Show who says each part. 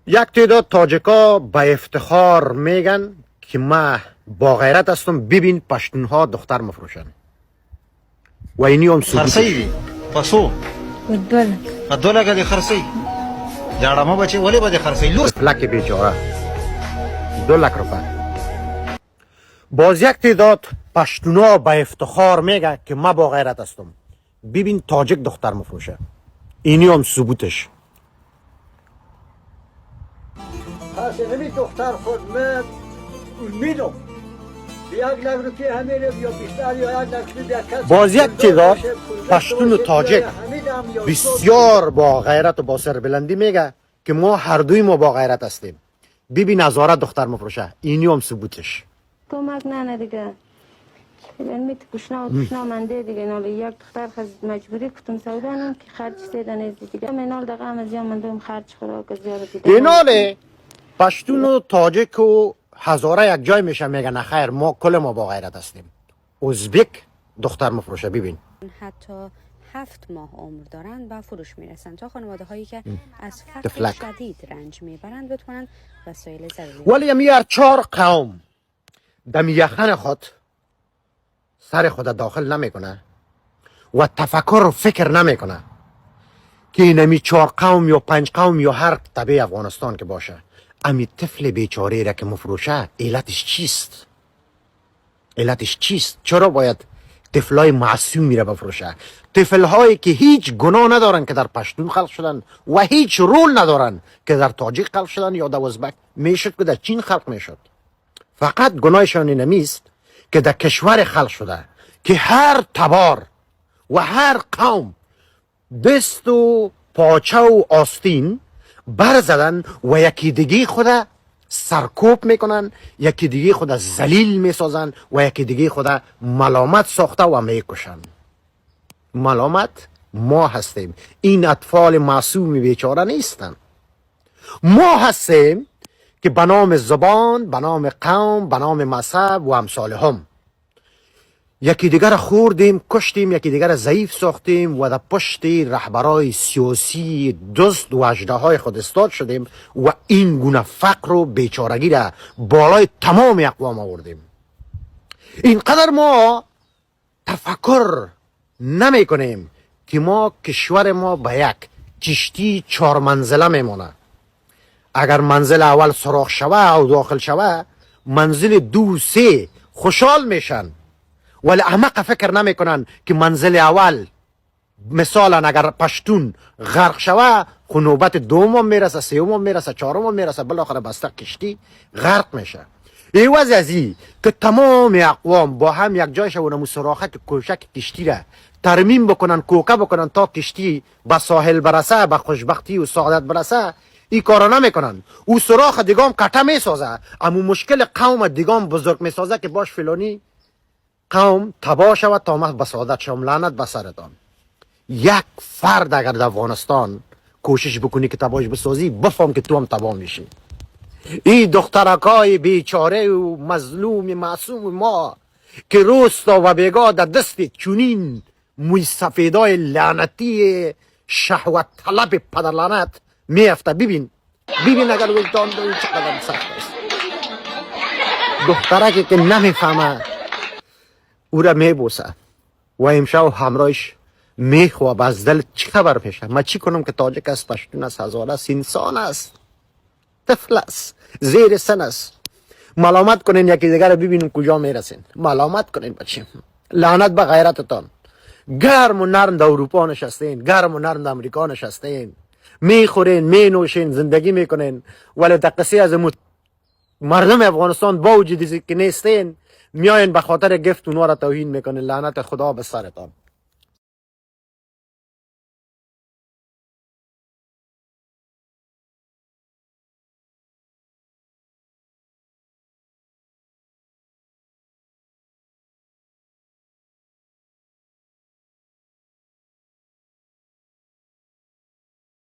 Speaker 1: یک تعداد تاجکا به افتخار میگن که ما با غیرت هستم، ببین پشتونها دختر مفروشن و اینی هم
Speaker 2: خرسی دی پسو دوله که دی خرسی جاڑا بچه ولی با دی خرسی لوس
Speaker 1: فلک بیچاره 2 لک روپه. باز یک تعداد پشتونا به افتخار میگه که ما با غیرت هستم، ببین تاجک دختر مفروشه، اینی هم ثبوتش.
Speaker 3: پس همین دختر خود من میدم یک لک روپیه همین یا بیشتر یا 1 لک روپیه.
Speaker 1: باز یک تعداد پشتون و تاجک بسیار با غیرت و با سربلندی میگه که ما هر دوی ما با غیرت هستیم، ببین هزاره دختر مفروشه، اینی هم ثبوتش.
Speaker 4: کمک نه دیگه ببین میت کشنا منده دیگه نال یک دختر خز مجبوری کتم سودانم که خرج سیدن از دیگه منال دقیقا از جام مندم خرج خوراک زیاد دیگه
Speaker 1: ایناله پشتون و تاجک و هزاره یک جای میشه میگن نخیر ما کل ما با غیرت هستیم. ازبک دختر مفروشه، ببین
Speaker 5: حتی 7 ماه عمر دارند و فروش میرسند تا خانواده هایی که از فقر
Speaker 1: تفلک.
Speaker 5: شدید رنج میبرند بتونن وسایل ضروری
Speaker 1: ولی امی 4 قوم دم یخن خود سر خود داخل نمیکنه و تفکر و فکر نمیکنه که این امی 4 قوم یا 5 قوم یا هر طبیع افغانستان که باشه، امی طفل بیچاره را که مفروشه علتش چیست؟ علتش چیست؟ چرا باید طفلای معصوم میره بفروشه؟ طفلهایی که هیچ گناه ندارن که در پشتون خلق شدن و هیچ رول ندارن که در تاجیک خلق شدن یا در ازبک میشد که در چین خلق میشد. فقط گناهشان اینمیست که در کشور خلق شده که هر تبار و هر قوم دست و پاچه و آستین برزدن و یکی دیگه خود سرکوب میکنن، یکی دیگه خود ذلیل میسازن و یکی دیگه خود ملامت ساخته و میکشن. ملامت ما هستیم، این اطفال معصوم بیچاره نیستن. ما هستیم که به نام زبان، به نام قوم، به نام مذهب و امثال هم یکی دیگر خوردیم، کشتیم، یکی دیگر ضعیف ساختیم و در پشت رهبرای سیاسی دزد و اژدهای خود استاد شدیم و این گونه فقر و بیچارگی را بالای تمام اقوام آوردیم. اینقدر ما تفکر نمی کنیم که ما کشور ما به یک کشتی 4 منزله میمونه. اگر منزل اول سراخ شوه و داخل شوه، منزل 2 3 خوشحال میشن، ولی احمق فکر نمیکنن که منزل اول مثلا اگر پشتون غرق شوه خو نوبت دوم میرسه، سوم میرسه، چهارم میرسه، بالاخره بسته کشتی غرق میشه. ایواز از این که تمام اقوام با هم یک جای شون سراخت کوشک کشتی را ترمیم بکنن، کوکه بکنن تا کشتی به ساحل برسه، به خوشبختی و سعادت برسه، این کارا نمیکنن. او سراخ دیگام کټه میسازه، اما مشکل قوم دیگام بزرگ میسازه که باش فلانی قوم تباه شود تا ما به سعادت شوم. لعنت به سرتان. یک فرد اگر در افغانستان کوشش بکنی که تباهش بسازی، بفهم که تو هم تباه میشی. این دخترکای بیچاره و مظلوم معصوم ما که روستا و بیگاه در دست چونین موی سفیدای لعنتی شهوت طلب پدر لعنت میفته. ببین اگر وجدان داری چقدر سخت است. دخترکی که نمیفهمه او را میبوسه و امشب همراهش میخواب، از دل چی خبر پیشه؟ من چی کنم که تاجک است، پشتون است، هزاره است، انسان است، طفل است، زیر سن است. ملامت کنین یکی دیگر ببینیم کجا میرسین. ملامت کنین بچیم. لعنت به غیرتتان. گرم و نرم در اروپا نشستین، گرم و نرم در امریکا نشستین، میخورین، مینوشین، زندگی میکنین، ولی دقیقی از مردم افغانستان با وجودی که نیستین میاین به خاطر گفت اونها را توهین میکنین. لعنت خدا به سرتان.